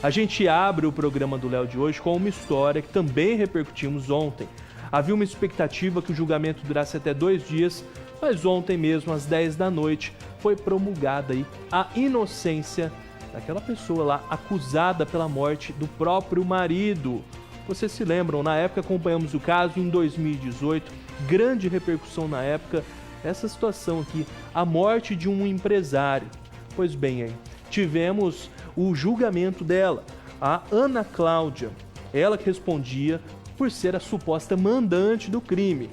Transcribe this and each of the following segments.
A gente abre o programa do Léo de hoje com uma história que também repercutimos ontem. Havia uma expectativa que o julgamento durasse até 2 dias, mas ontem mesmo, às 10 da noite, foi promulgada aí a inocência daquela pessoa lá acusada pela morte do próprio marido. Vocês se lembram, na época acompanhamos o caso em 2018, grande repercussão na época, essa situação aqui, a morte de um empresário. Pois bem, aí tivemos o julgamento dela, a Ana Cláudia, ela que respondia por ser a suposta mandante do crime.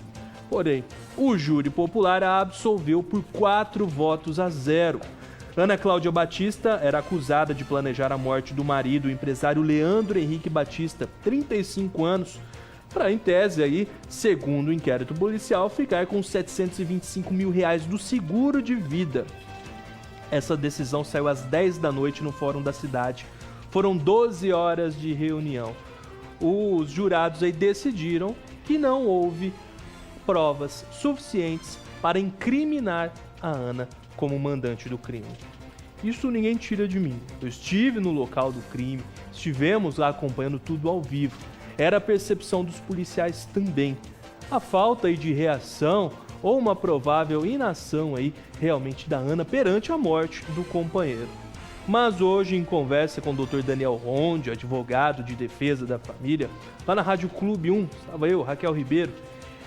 Porém, o júri popular a absolveu por 4-0. Ana Cláudia Batista era acusada de planejar a morte do marido, o empresário Leandro Henrique Batista, 35 anos, para, em tese, aí, segundo o inquérito policial, ficar com R$725 mil do seguro de vida. Essa decisão saiu às 10 da noite no Fórum da Cidade. Foram 12 horas de reunião. Os jurados aí decidiram que não houve provas suficientes para incriminar a Ana como mandante do crime. Isso ninguém tira de mim. Eu estive no local do crime, estivemos lá acompanhando tudo ao vivo. Era a percepção dos policiais também. A falta aí de reação ou uma provável inação aí realmente da Ana perante a morte do companheiro. Mas hoje, em conversa com o Dr. Daniel Ronde, advogado de defesa da família, lá na Rádio Clube 1, estava eu, Raquel Ribeiro,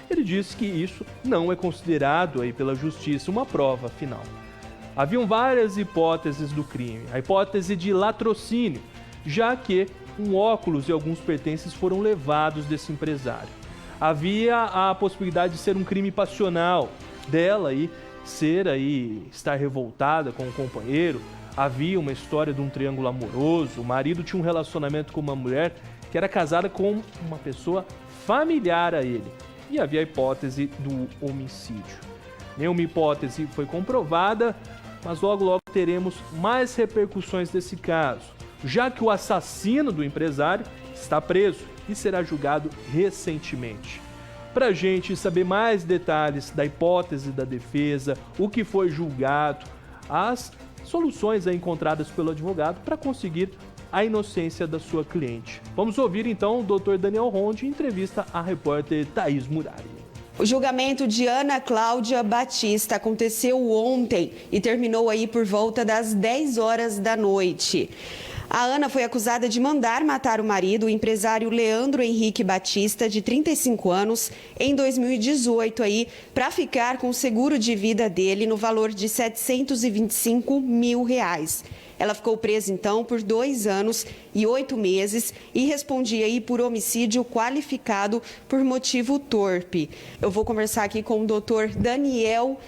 ele disse que isso não é considerado aí pela justiça uma prova final. Haviam várias hipóteses do crime. A hipótese de latrocínio, já que um óculos e alguns pertences foram levados desse empresário. Havia a possibilidade de ser um crime passional, dela aí estar revoltada com o companheiro. Havia uma história de um triângulo amoroso, o marido tinha um relacionamento com uma mulher que era casada com uma pessoa familiar a ele. E havia a hipótese do homicídio. Nenhuma hipótese foi comprovada, mas logo teremos mais repercussões desse caso, já que o assassino do empresário está preso e será julgado recentemente. Para a gente saber mais detalhes da hipótese da defesa, o que foi julgado, as soluções encontradas pelo advogado para conseguir a inocência da sua cliente. Vamos ouvir então o Dr. Daniel Ronde em entrevista à repórter Thaís Murari. O julgamento de Ana Cláudia Batista aconteceu ontem e terminou aí por volta das 10 horas da noite. A Ana foi acusada de mandar matar o marido, o empresário Leandro Henrique Batista, de 35 anos, em 2018, para ficar com o seguro de vida dele no valor de R$725 mil. Ela ficou presa, então, por 2 anos e 8 meses e respondia aí por homicídio qualificado por motivo torpe. Eu vou conversar aqui com o doutor Daniel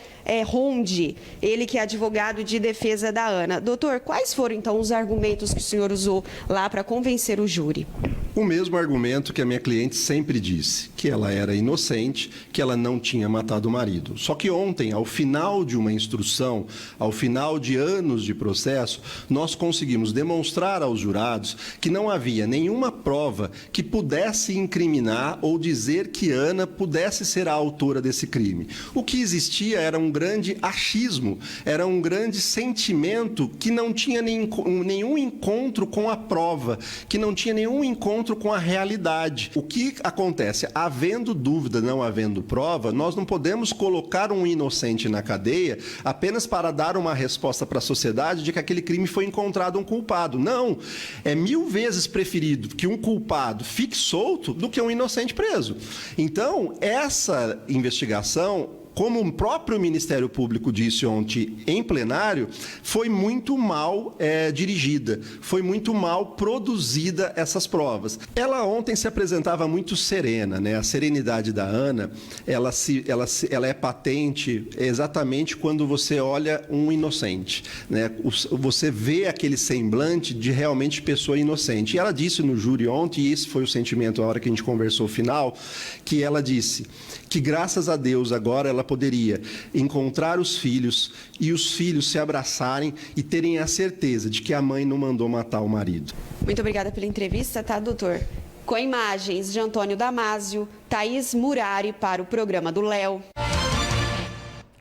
Ronde, ele que é advogado de defesa da Ana. Doutor, quais foram, então, os argumentos que o senhor usou lá para convencer o júri? O mesmo argumento que a minha cliente sempre disse, que ela era inocente, que ela não tinha matado o marido. Só que ontem, ao final de uma instrução, ao final de anos de processo, nós conseguimos demonstrar aos jurados que não havia nenhuma prova que pudesse incriminar ou dizer que Ana pudesse ser a autora desse crime. O que existia era um grande achismo, era um grande sentimento que não tinha nenhum encontro com a prova, que não tinha nenhum encontro com a realidade. O que acontece? Havendo dúvida, não havendo prova, nós não podemos colocar um inocente na cadeia apenas para dar uma resposta para a sociedade de que aquele crime foi encontrado um culpado. Não! É 1000 vezes preferido que um culpado fique solto do que um inocente preso. Então, essa investigação, como o próprio Ministério Público disse ontem em plenário, foi muito mal dirigida, foi muito mal produzida essas provas. Ela ontem se apresentava muito serena, né? A serenidade da Ana, ela é patente exatamente quando você olha um inocente, né? Você vê aquele semblante de realmente pessoa inocente. E ela disse no júri ontem, e esse foi o sentimento na hora que a gente conversou final, que ela disse que graças a Deus agora ela poderia encontrar os filhos e os filhos se abraçarem e terem a certeza de que a mãe não mandou matar o marido. Muito obrigada pela entrevista, tá, doutor? Com imagens de Antônio Damásio, Thaís Murari para o programa do Léo.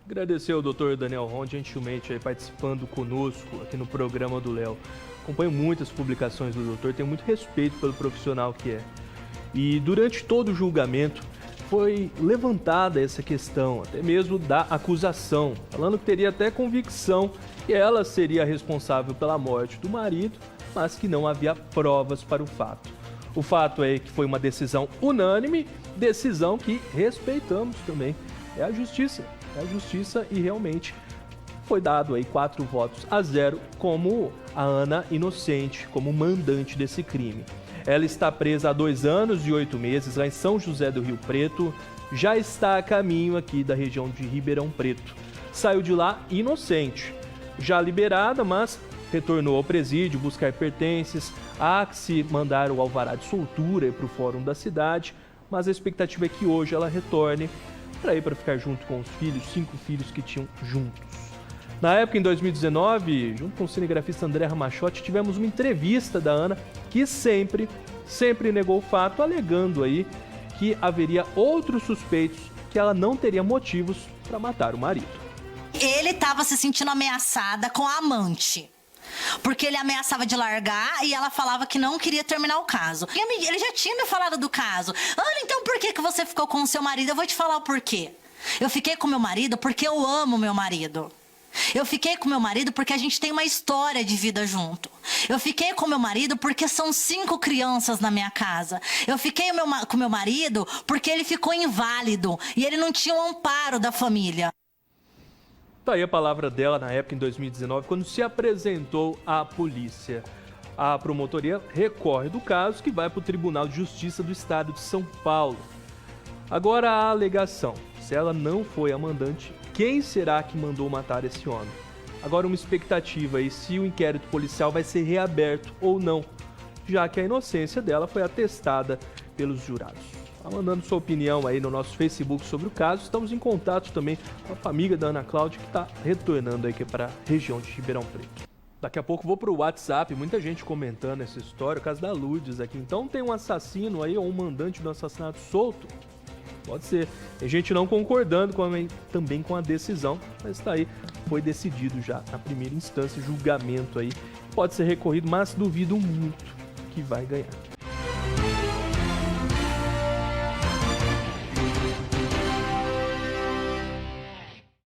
Agradecer ao Dr. Daniel Ronde gentilmente participando conosco aqui no programa do Léo. acompanho muitas publicações do doutor, tenho muito respeito pelo profissional que é. E durante todo o julgamento foi levantada essa questão, até mesmo da acusação, falando que teria até convicção que ela seria responsável pela morte do marido, mas que não havia provas para o fato. O fato é que foi uma decisão unânime, decisão que respeitamos também. É a justiça e realmente foi dado aí 4-0 como a Ana inocente, como mandante desse crime. Ela está presa há 2 anos e 8 meses lá em São José do Rio Preto, já está a caminho aqui da região de Ribeirão Preto. Saiu de lá inocente, já liberada, mas retornou ao presídio buscar pertences, há que se mandar o alvará de soltura para o fórum da cidade, mas a expectativa é que hoje ela retorne para ficar junto com os filhos, 5 filhos que tinham juntos. Na época, em 2019, junto com o cinegrafista André Ramachotti, tivemos uma entrevista da Ana que sempre negou o fato, alegando aí que haveria outros suspeitos, que ela não teria motivos para matar o marido. Ele estava se sentindo ameaçada com a amante. Porque ele ameaçava de largar e ela falava que não queria terminar o caso. Ele já tinha me falado do caso. Ana, então por que você ficou com o seu marido? Eu vou te falar o porquê. Eu fiquei com meu marido porque eu amo meu marido. Eu fiquei com meu marido porque a gente tem uma história de vida junto. Eu fiquei com meu marido porque são 5 crianças na minha casa. Eu fiquei com meu marido porque ele ficou inválido e ele não tinha o amparo da família. Tá aí a palavra dela na época, em 2019, quando se apresentou à polícia. A promotoria recorre do caso, que vai para o Tribunal de Justiça do Estado de São Paulo. Agora a alegação. Se ela não foi a mandante, quem será que mandou matar esse homem? Agora uma expectativa aí se o inquérito policial vai ser reaberto ou não, já que a inocência dela foi atestada pelos jurados. Tá mandando sua opinião aí no nosso Facebook sobre o caso. Estamos em contato também com a família da Ana Cláudia, que está retornando aí para a região de Ribeirão Preto. Daqui a pouco vou para o WhatsApp, muita gente comentando essa história, o caso da Lourdes aqui. Então tem um assassino aí, ou um mandante do assassinato solto? Pode ser. Tem gente não concordando também com a decisão, mas está aí, foi decidido já na primeira instância, julgamento aí. Pode ser recorrido, mas duvido muito que vai ganhar.